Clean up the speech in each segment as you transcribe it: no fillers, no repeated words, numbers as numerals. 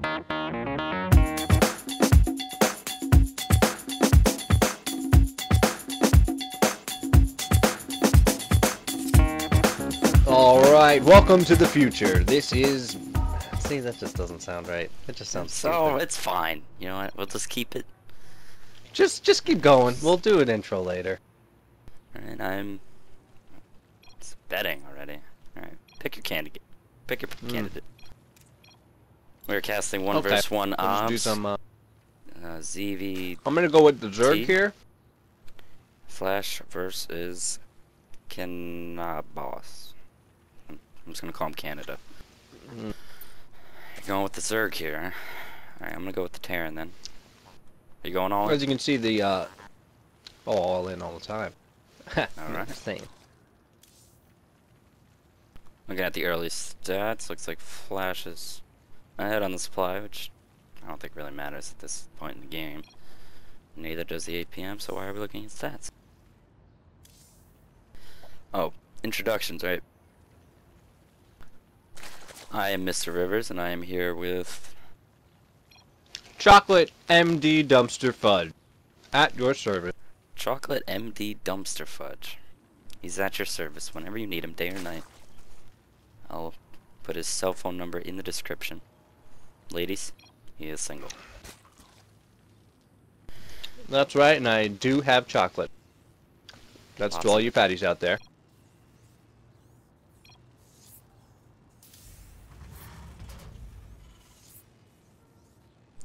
Alright, welcome to the future. This is... See, that just doesn't sound right. It just sounds stupid. It's fine. You know what? We'll just keep it. Just keep going. We'll do an intro later. Alright, it's betting already. Alright, pick your candidate. Pick your candidate. We're casting 1 versus 1 Obs. Do some, ZV. I'm gonna go with the Zerg here. Flash versus Boss. I'm just gonna call him Canada. You're going with the Zerg here, huh? Alright, I'm gonna go with the Terran then. Are you going all in? As you can see, the, all in all the time. Alright. Looking at the early stats, looks like Flash is ahead on the supply, which I don't think really matters at this point in the game. Neither does the APM, so why are we looking at stats? Oh, introductions, right? I am Mr. Rivers, and I am here with... Chocolate MD Dumpster Fudge. At your service. Chocolate MD Dumpster Fudge. He's at your service whenever you need him, day or night. I'll put his cell phone number in the description. Ladies, he is single. That's right, and I do have chocolate. That's to all you fatties out there.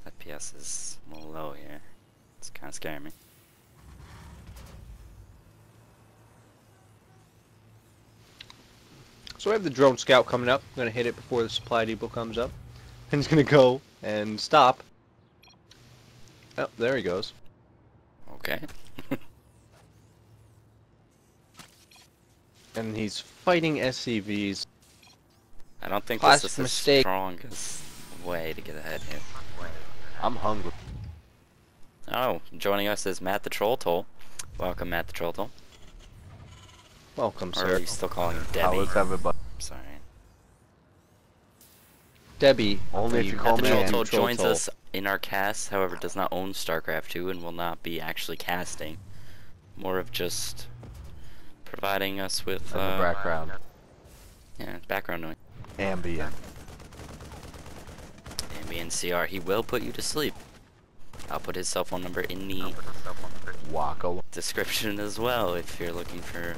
FPS is a little low here. It's kind of scaring me. So we have the drone scout coming up. I'm going to hit it before the supply depot comes up. And he's going to go and stop. Oh, there he goes. Okay. And he's fighting SCVs. I don't think Classic this is the mistake. strongest way to get ahead here. I'm hungry. Oh, joining us is Matt the Troll Toll. Welcome, Matt the Troll Toll. Welcome, Or sir. are you still calling him Debbie? How is everybody? Sorry. Debbie. Only if you Matt call the me Troll Andy. Toll Troll joins Toll. us in our cast, however does not own Starcraft 2 and will not be actually casting. More of just providing us with In the background. background noise. Ambient. Ambient CR. He will put you to sleep. I'll put his cell phone number in the Waka. description as well if you're looking for an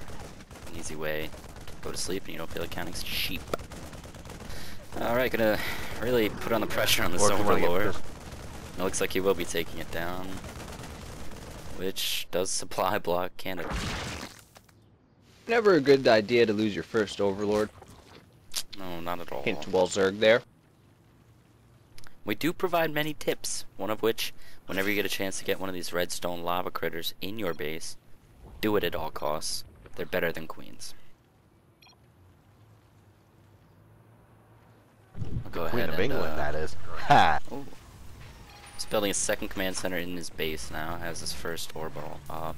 easy way to go to sleep and you don't feel like counting sheep. Alright, gonna really put on the pressure on this Or if you wanna get Overlord. pissed. It looks like he will be taking it down, which does supply block Canada. Never a good idea to lose your first Overlord. No, not at all. Hint well Zerg there. We do provide many tips, one of which, whenever you get a chance to get one of these redstone lava critters in your base, do it at all costs. They're better than queens. I'll go Queen ahead of and, England, that is. Ha! Ooh. He's building a second command center in his base now, has his first orbital up.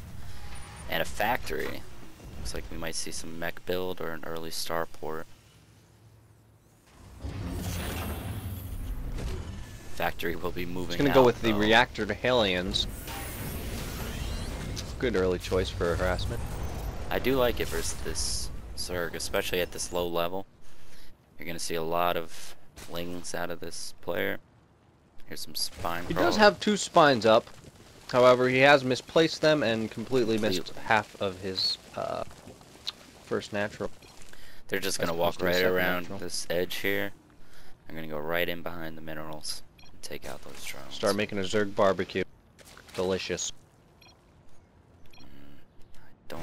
And a factory. Looks like we might see some mech build or an early starport. Factory will be moving. He's gonna out, go with the though. reactor to Hellions. Good early choice for harassment. I do like it versus this Zerg, especially at this low level. You're gonna see a lot of lings out of this player. Here's some spine. He does have 2 spines up. However, he has misplaced them and completely missed Completely. half of his first natural. They're just gonna as walk opposed to the right second around natural. this edge here. I'm gonna go right in behind the minerals and take out those drones. Start making a Zerg barbecue. Delicious. Don't.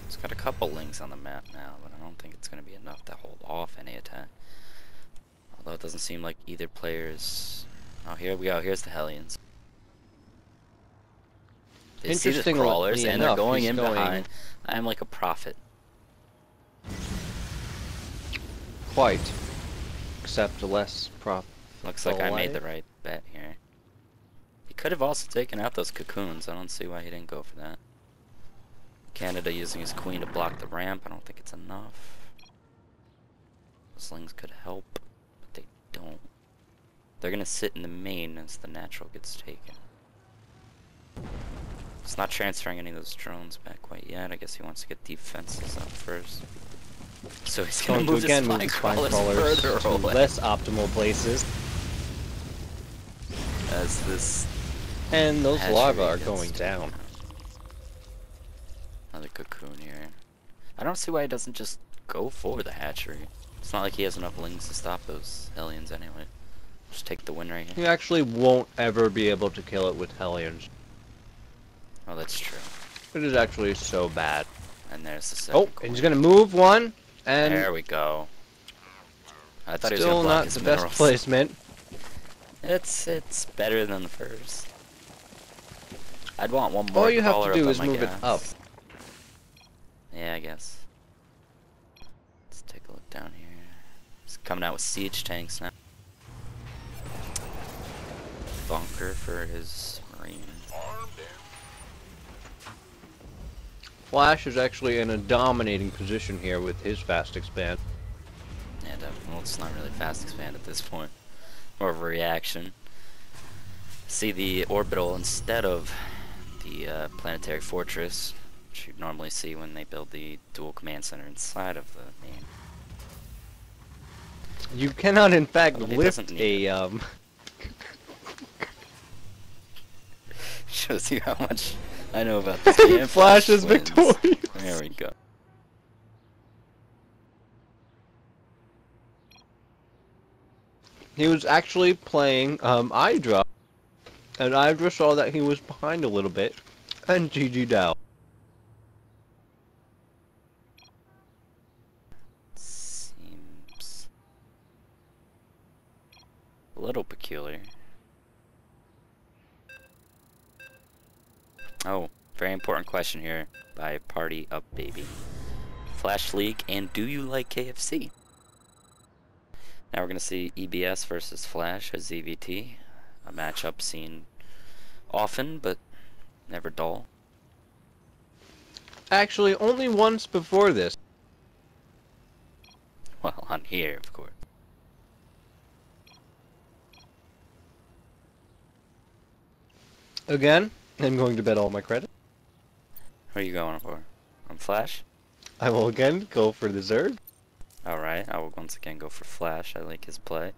It's got a couple links on the map now, but I don't think it's gonna be enough to hold off any attack. Although it doesn't seem like either player's. Oh, here we go. Here's the Hellions. They see the Interestingly crawlers and they're enough, going he's in going- behind. I'm like a prophet. Quite. Except less prop. Looks like I made the right bet here. He could have also taken out those cocoons. I don't see why he didn't go for that. Canada using his queen to block the ramp. I don't think it's enough. Slings could help, but they don't. They're gonna sit in the main as the natural gets taken. It's not transferring any of those drones back quite yet. I guess he wants to get defenses up first. So he's gonna move his spine crawlers further to away. less optimal places. As this... And those hatchery larvae are gets going taken down. out. Another cocoon here. I don't see why he doesn't just go for the hatchery. It's not like he has enough lings to stop those Hellions anyway. Just take the win right here. You actually won't ever be able to kill it with Hellions. Oh, that's true. It is actually so bad. And there's the second Oh, coin. and he's gonna move one, and There we go. I thought he was still gonna block not his the minerals. best placement. It's better than the first. I'd want one more. All you have crawler to do up is on my move it gas. up. Yeah, I guess. Let's take a look down here. He's coming out with siege tanks now. Bunker for his marine. Flash is actually in a dominating position here with his fast expand. Yeah, definitely. Well, it's not really fast expand at this point. More of a reaction. See the orbital instead of the planetary fortress, which you'd normally see when they build the dual command center inside of the main. You cannot, in fact, Well, it lift doesn't need a Shows you how much I know about this game. Flash is wins. victorious. There we go. He was actually playing Hydra, and Hydra saw that he was behind a little bit, and GG'd out. Seems a little peculiar. Oh, very important question here by Party Up Baby. Flash League, and do you like KFC? Now we're going to see EBS versus Flash as ZVT. A matchup seen often, but never dull. Actually, only once before this. Well, on here, of course. Again, I'm going to bet all my credit. What are you going for? On Flash? I will again go for the Zerg. Alright, I will once again go for Flash. I like his play.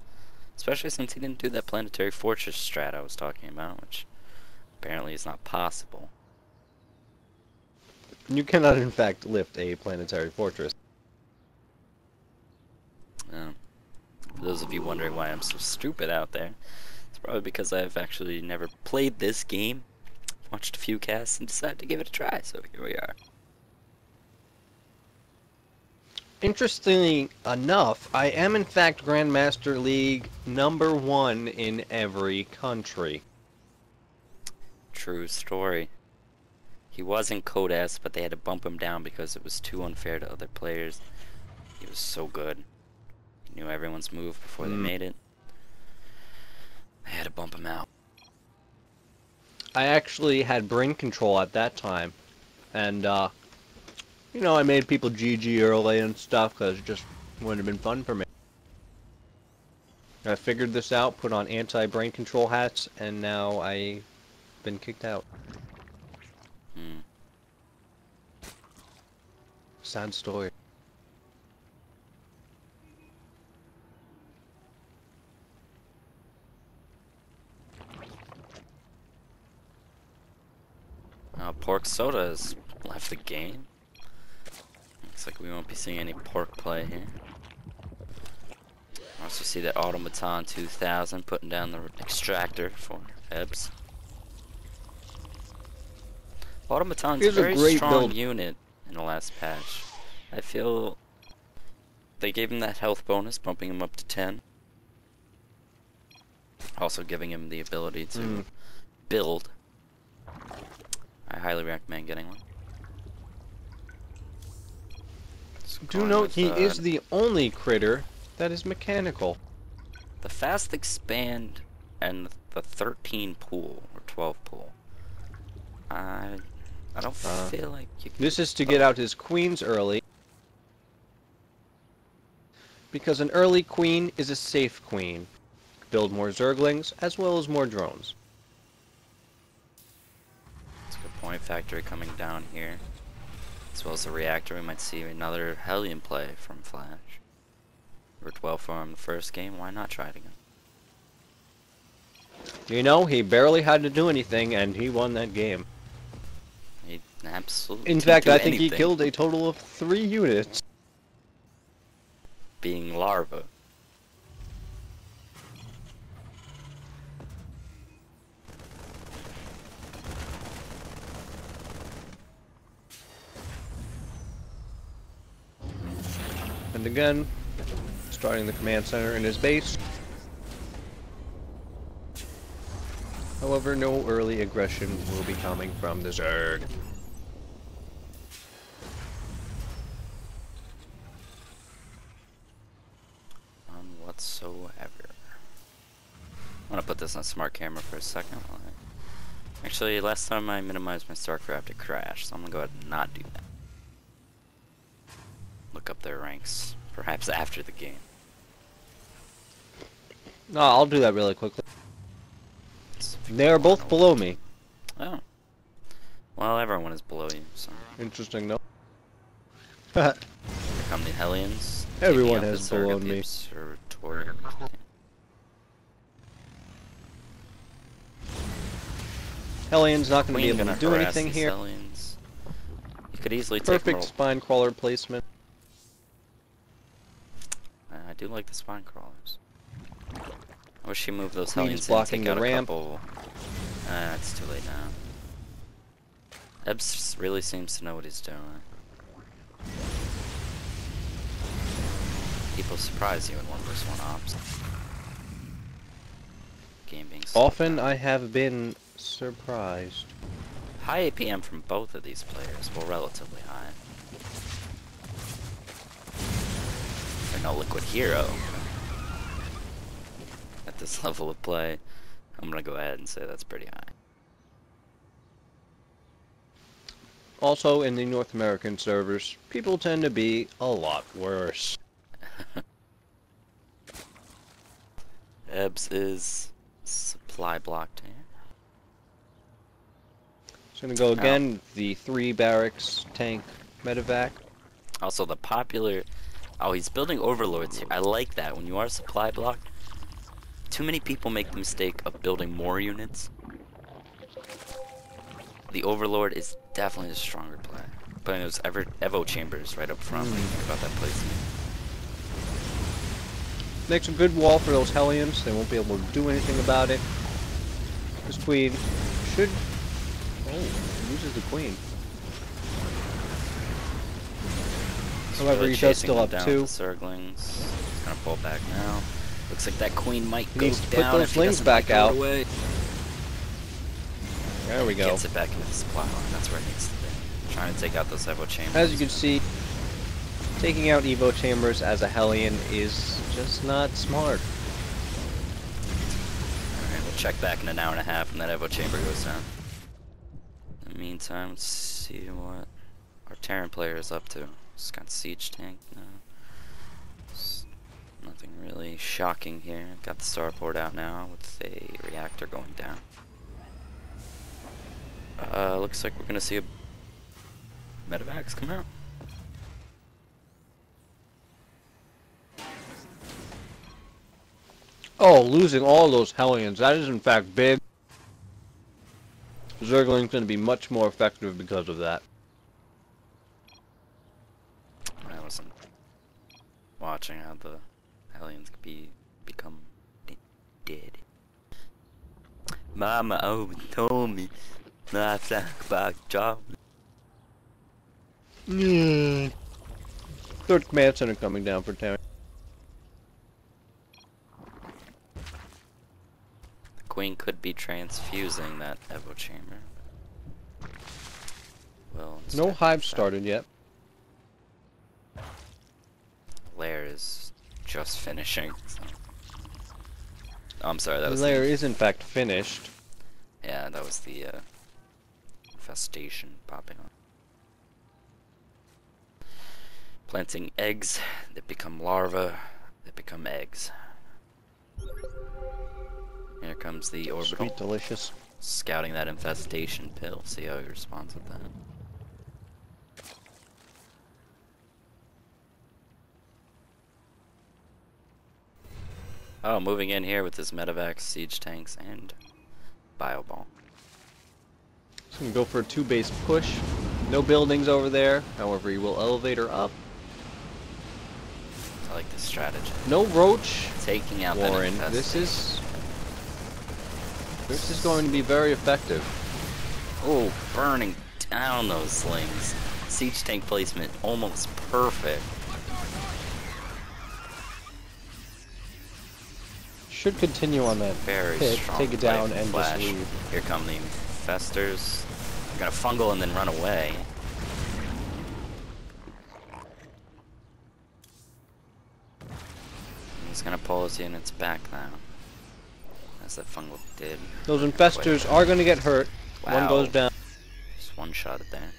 Especially since he didn't do that planetary fortress strat I was talking about, which apparently is not possible. You cannot, in fact, lift a planetary fortress. For those of you wondering why I'm so stupid out there, it's probably because I've actually never played this game, watched a few casts, and decided to give it a try, so here we are. Interestingly enough, I am in fact Grandmaster League #1 in every country. True story. He was in Code S, but they had to bump him down because it was too unfair to other players. He was so good. He knew everyone's move before they made it. They had to bump him out. I actually had brain control at that time, and you know, I made people GG early and stuff because it just wouldn't have been fun for me. I figured this out, put on anti-brain control hats, and now I've been kicked out. Sad story. Pork Soda has left the game. Looks like we won't be seeing any pork play here. Also see that Automaton 2000 putting down the extractor for Ebs. Automaton's a very strong unit in the last patch. I feel they gave him that health bonus, bumping him up to 10. Also giving him the ability to build. I highly recommend getting one. Do note he is the only critter that is mechanical. The fast expand and the 13 pool or 12 pool. I don't feel like you can. This is to get out his queens early, because an early queen is a safe queen. build more Zerglings, as well as more drones. That's a good point. Factory coming down here. As well as the reactor, we might see another Hellion play from Flash. Worked well for him the first game, why not try it again? You know, he barely had to do anything, and he won that game. He absolutely In didn't fact, do I think he anything. killed a total of 3 units. Being larva. And again, starting the command center in his base. However, no early aggression will be coming from the Zerg. None whatsoever. I'm gonna put this on smart camera for a second. Actually, last time I minimized my Starcraft, it crashed, so I'm gonna go ahead and not do that. Look up their ranks, perhaps after the game. No, I'll do that really quickly. They are both below me. Oh. Well, everyone is below you, so. Interesting, no? Here come the Hellions. Everyone taking out has the Zerg below at the me. observatory. Hellion's not going to be Queen able gonna to do harass anything these here. Hellions. You could easily take Perfect more. spine crawler placement. I do like the spine crawlers. I wish she moved those Queen's Hellions in and blocking take the out a ramp. couple. It's too late now. Ebs really seems to know what he's doing. People surprise you in 1v1 ops. Game being so Often bad. I have been surprised. High APM from both of these players, well, relatively high. They're no liquid hero. At this level of play, I'm gonna go ahead and say that's pretty high. Also, in the North American servers, people tend to be a lot worse. Ebs is supply blocked here. It's gonna go again, the 3 barracks tank medevac. Also, the popular... Oh, he's building overlords here. I like that. When you are supply blocked, too many people make the mistake of building more units. The overlord is definitely a stronger play. Putting those Evo chambers right up front when you think about that placement. Makes a good wall for those Hellions. They won't be able to do anything about it. This queen should... Oh, uses the queen. However, he does still have 2. The Zerglings. He's gonna pull back now. Looks like that queen might He go needs to put down those if he lings doesn't back throw it out. away. There we go. Gets it back into the supply line. That's where it needs to be. Trying to take out those Evo chambers. As you can see, taking out Evo chambers as a Hellion is just not smart. Alright, we'll check back in an hour and a half when that Evo chamber goes down. In the meantime, let's see what our Terran player is up to. He's got siege tank now. Nothing really shocking here. Got the starport out now with a reactor going down. Looks like we're gonna see a medevacs come out. Oh, losing all those Hellions. That is in fact big. Zergling's going to be much more effective because of that. I wasn't watching how the Hellions could become dead. Mama always told me not to talk about job. Yeah. 3rd command center coming down for Terran. The queen could be transfusing that Evo chamber. Well, No hive started yet. Lair is just finishing. So. Oh, I'm sorry, that The was layer the, is in fact finished. yeah, that was the infestation popping on. Planting eggs that become larvae that become eggs. Here comes the orbital. Sweet, delicious. Scouting that infestation pill. See how he responds with that. Oh, moving in here with his medevac, siege tanks, and bio ball. He's gonna go for a 2-base push. No buildings over there. However, he will elevator up. I like this strategy. No roach. Taking out Warren, that infestation. This is going to be very effective. Oh, burning down those slings. Siege tank placement almost perfect. Should continue on that Very pit, strong take it play down, from and Flash. just leave. Here come the infestors. They're gonna fungal and then run away. He's gonna pull his units back now. As that fungal did. Those infestors are going to get hurt. Wow. One goes down. Just one shot at there.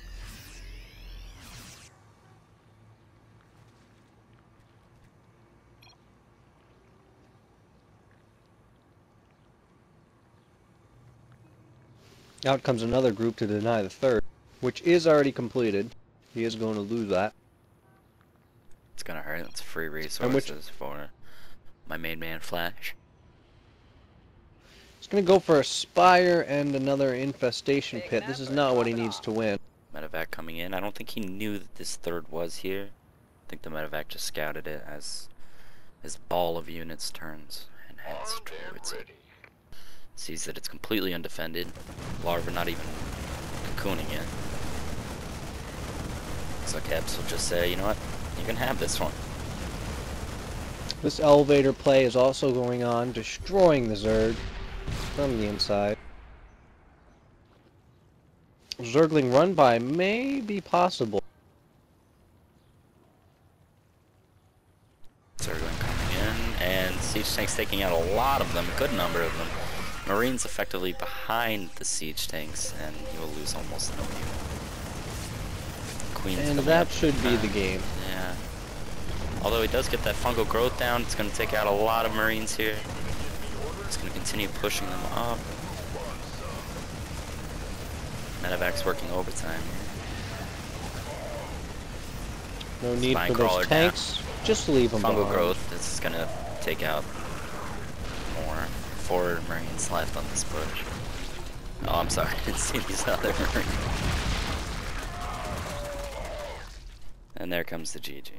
Out comes another group to deny the third, which is already completed. He is going to lose that. It's gonna hurt. It's free resources for my main man Flash. He's going to go for a spire and another infestation pit. This is not what he needs to win. Medevac coming in. I don't think he knew that this third was here. I think the medevac just scouted it as his ball of units turns and heads towards it. Sees that it's completely undefended. Larva not even cocooning yet. So Kebs will just say, you know what? You can have this one. This elevator play is also going on, destroying the Zerg from the inside. Zergling run by may be possible. Zergling coming in, and siege tanks taking out a lot of them, a good number of them. Marines effectively behind the siege tanks, and he will lose almost no unit. Queen's And coming that up should be behind. the game. Yeah. Although he does get that fungal growth down, it's going to take out a lot of Marines here. It's going to continue pushing them up. Medevac's working overtime here. No need Spine for those crawler tanks. Just leave them Fungal behind. growth, this is going to take out more. 4 Marines left on this push. Oh, I'm sorry, I didn't see these other Marines. And there comes the GG.